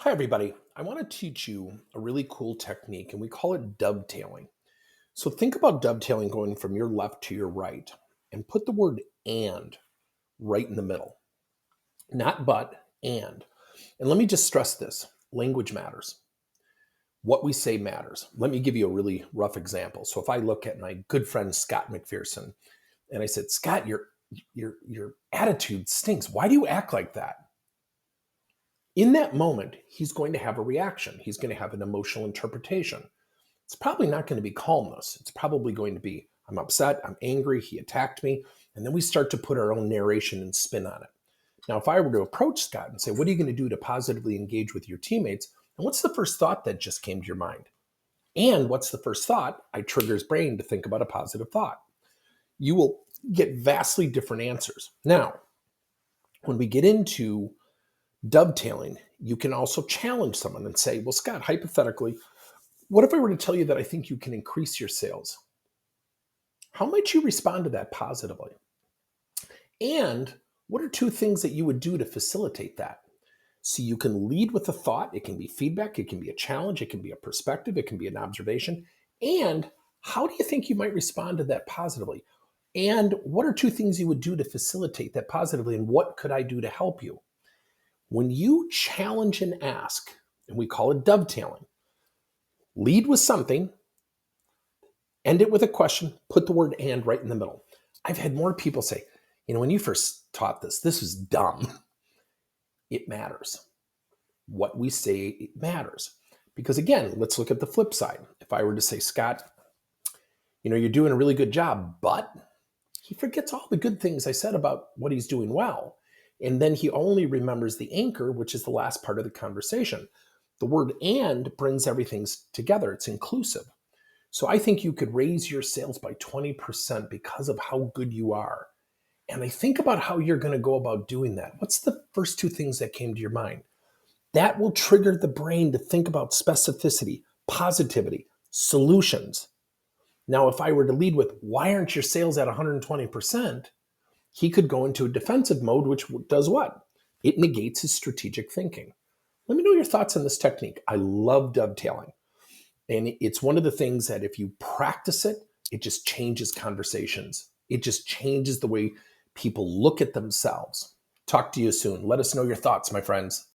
Hi, everybody. I want to teach you a really cool technique, and we call it dovetailing. So, think about dovetailing going from your left to your right, and put the word and right in the middle. Not but, and. And let me just stress this language matters. What we say matters. Let me give you a really rough example. So, if I look at my good friend Scott McPherson and I said, Scott, your attitude stinks. Why do you act like that? In that moment, he's going to have a reaction. He's going to have an emotional interpretation. It's probably not going to be calmness. It's probably going to be, I'm upset, I'm angry, he attacked me. And then we start to put our own narration and spin on it. Now, if I were to approach Scott and say, what are you going to do to positively engage with your teammates? And what's the first thought that just came to your mind? And what's the first thought? I trigger his brain to think about a positive thought. You will get vastly different answers. Now, when we get into dovetailing, you can also challenge someone and say, well, Scott, hypothetically, what if I were to tell you that I think you can increase your sales? How might you respond to that positively? And what are two things that you would do to facilitate that? So you can lead with a thought. It can be feedback. It can be a challenge. It can be a perspective. It can be an observation. And how do you think you might respond to that positively? And what are two things you would do to facilitate that positively? And what could I do to help you? When you challenge and ask, and we call it dovetailing, lead with something, end it with a question, put the word and right in the middle. I've had more people say, when you first taught this, this was dumb. It matters. What we say, it matters. Because again, let's look at the flip side. If I were to say, Scott, you're doing a really good job, but he forgets all the good things I said about what he's doing well. And then he only remembers the anchor, which is the last part of the conversation. The word and brings everything together. It's inclusive. So I think you could raise your sales by 20% because of how good you are. And I think about how you're going to go about doing that. What's the first two things that came to your mind? That will trigger the brain to think about specificity, positivity, solutions. Now, if I were to lead with, why aren't your sales at 120%? He could go into a defensive mode, which does what? It negates his strategic thinking. Let me know your thoughts on this technique. I love dovetailing. And it's one of the things that if you practice it, it just changes conversations. It just changes the way people look at themselves. Talk to you soon. Let us know your thoughts, my friends.